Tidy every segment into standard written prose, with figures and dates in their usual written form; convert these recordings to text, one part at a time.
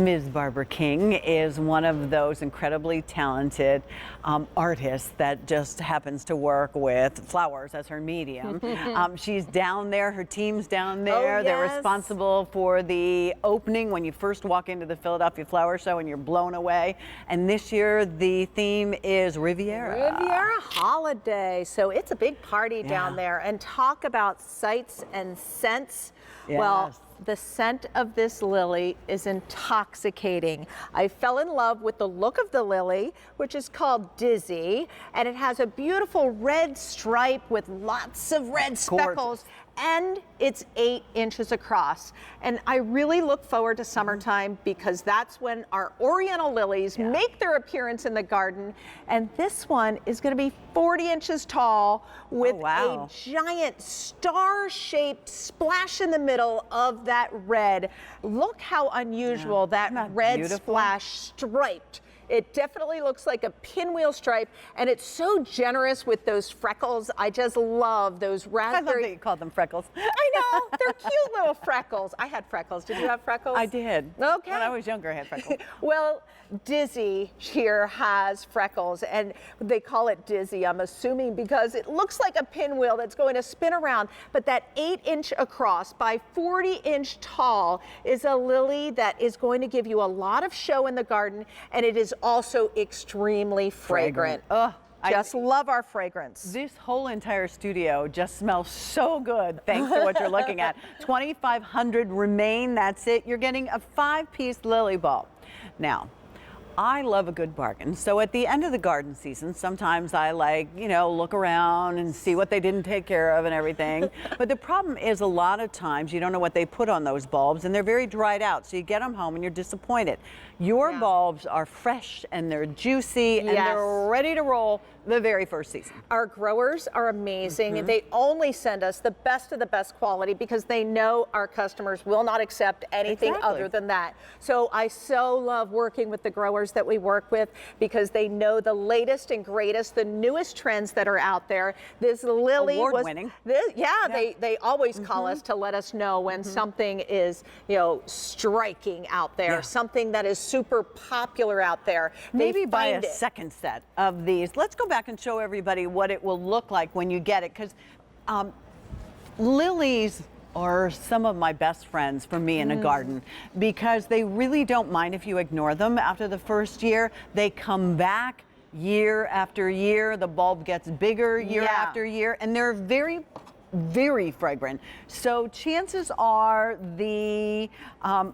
Ms. Barbara King is one of those incredibly talented artists that just happens to work with flowers as her medium. She's down there, her team's down there. Oh, They're yes. responsible for the opening when you first walk into the Philadelphia Flower Show and you're blown away. And this year the theme is Riviera. Riviera Holiday. So it's a big party down there. And talk about sights and scents. Yes. Well, the scent of this lily is intoxicating. I fell in love with the look of the lily, which is called Dizzy, and it has a beautiful red stripe with lots of red speckles. And it's 8 inches across. And I really look forward to summertime because that's when our Oriental lilies make their appearance in the garden. And this one is going to be 40 inches tall with a giant star-shaped splash in the middle of that red. Look how unusual that red splash striped. It definitely looks like a pinwheel stripe, and it's so generous with those freckles. I just love those raspberry. I love that you called them freckles. I know, they're cute little freckles. I had freckles. Did you have freckles? I did. Okay. When I was younger, I had freckles. Well, Dizzy here has freckles, and they call it Dizzy, I'm assuming, because it looks like a pinwheel that's going to spin around. But that 8-inch across by 40-inch tall is a lily that is going to give you a lot of show in the garden, and it is also extremely fragrant. Just love our fragrance. This whole entire studio just smells so good thanks to what you're looking at. 2,500 remain, that's it. You're getting a 5-piece lily bulb. Now, I love a good bargain. So at the end of the garden season, sometimes I look around and see what they didn't take care of and everything. But the problem is a lot of times you don't know what they put on those bulbs and they're very dried out. So you get them home and you're disappointed. Your bulbs are fresh and they're juicy and they're ready to roll the very first season. Our growers are amazing. They only send us the best of the best quality because they know our customers will not accept anything other than that. So I so love working with the growers that we work with because they know the latest and greatest, the newest trends that are out there. This lily award-winning. They always call us to let us know when something is, striking out there, something that is super popular out there. Maybe buy a second set of these. Let's go back and show everybody what it will look like when you get it, because lilies are some of my best friends for me in a garden because they really don't mind if you ignore them after the first year. They come back year after year. The bulb gets bigger year after year, and they're very fragrant. So chances are the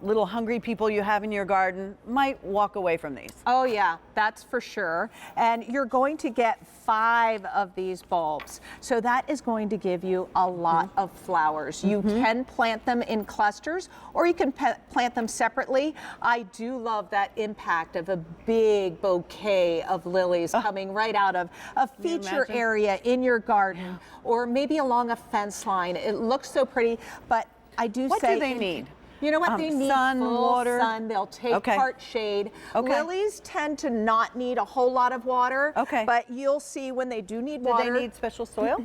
little hungry people you have in your garden might walk away from these. Oh yeah, that's for sure. And you're going to get 5 of these bulbs. So that is going to give you a lot of flowers. You can plant them in clusters or you can plant them separately. I do love that impact of a big bouquet of lilies coming right out of a feature area in your garden or maybe along a fence line. It looks so pretty, but I do say— What do they need? You know what they need? Sun, full water. sun. They'll take part shade. Lilies tend to not need a whole lot of water. But you'll see when they do need water. Do they need special soil?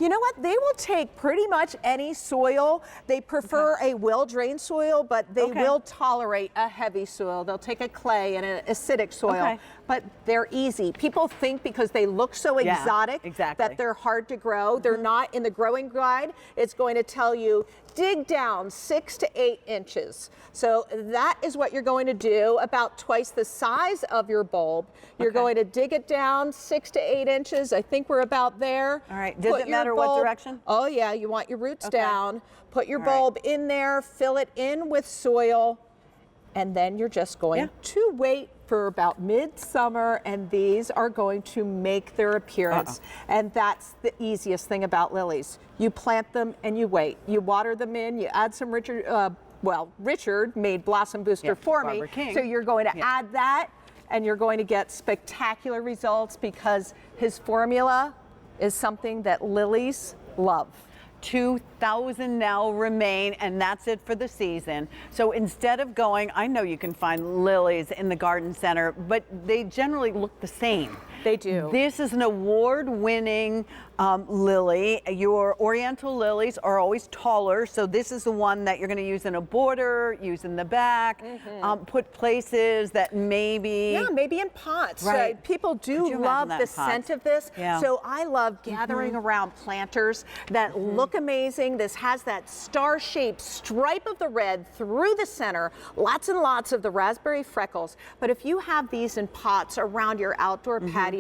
You know what? They will take pretty much any soil. They prefer a well-drained soil, but they will tolerate a heavy soil. They'll take a clay and an acidic soil. But they're easy. People think because they look so exotic that they're hard to grow. They're not. In the growing guide, it's going to tell you dig down 6 to 8 inches. So that is what you're going to do, about twice the size of your bulb. You're going to dig it down 6 to 8 inches. I think we're about there. All right. Does it matter what direction? Oh yeah, you want your roots down. Put your bulb in there, fill it in with soil, and then you're just going to wait for about midsummer, and these are going to make their appearance. And that's the easiest thing about lilies. You plant them and you wait. You water them in, you add some Richard made Blossom Booster for me. So you're going to add that, and you're going to get spectacular results because his formula is something that lilies love. 2,000 now remain, and that's it for the season. So instead of going, I know you can find lilies in the garden center, but they generally look the same. They do. This is an award-winning lily. Your Oriental lilies are always taller, so this is the one that you're going to use in a border, use in the back, put places that maybe... Yeah, maybe in pots. Right. People do love the scent of this. Yeah. So I love gathering around planters that look amazing. This has that star-shaped stripe of the red through the center, lots and lots of the raspberry freckles. But if you have these in pots around your outdoor patio,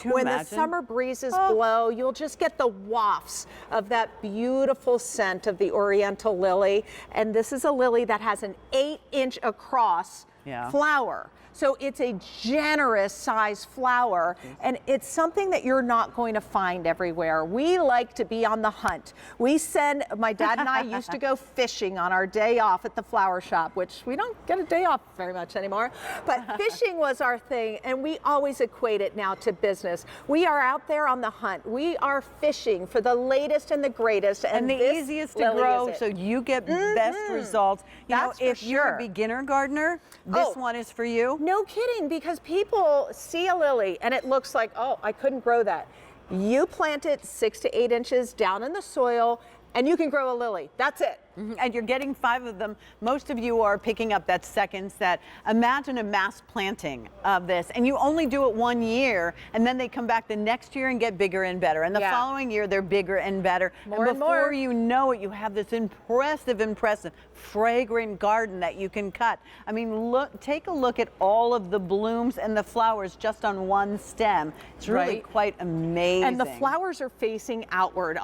when the summer breezes blow, you'll just get the wafts of that beautiful scent of the Oriental lily. And this is a lily that has an 8-inch across flower. So it's a generous size flower, and it's something that you're not going to find everywhere. We like to be on the hunt. My dad and I used to go fishing on our day off at the flower shop, which we don't get a day off very much anymore, but fishing was our thing, and we always equate it now to business. We are out there on the hunt. We are fishing for the latest and the greatest, and the easiest to grow, so you get best results. You know, if you're a beginner gardener, this one is for you. No kidding, because people see a lily and it looks like, oh, I couldn't grow that. You plant it 6 to 8 inches down in the soil and you can grow a lily. That's it. And you're getting 5 of them. Most of you are picking up that second set. Imagine a mass planting of this, and you only do it 1 year, and then they come back the next year and get bigger and better. And the following year, they're bigger and better. More and before you know it, you have this impressive, fragrant garden that you can cut. I mean, take a look at all of the blooms and the flowers just on one stem. It's really quite amazing. And the flowers are facing outward.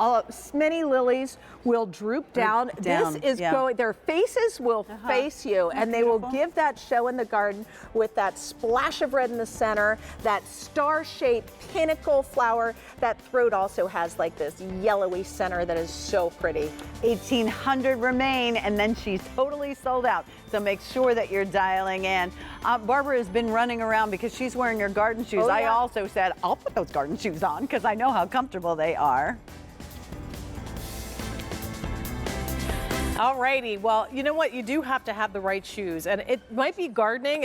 Many lilies will droop down. This is going, their faces will face you, and they will give that show in the garden with that splash of red in the center, that star-shaped pinnacle flower. That throat also has like this yellowy center that is so pretty. 1,800 remain, and then she's totally sold out. So make sure that you're dialing in. Barbara has been running around because she's wearing her garden shoes. I also said, I'll put those garden shoes on because I know how comfortable they are. All righty. Well, you know what? You do have to have the right shoes, and it might be gardening.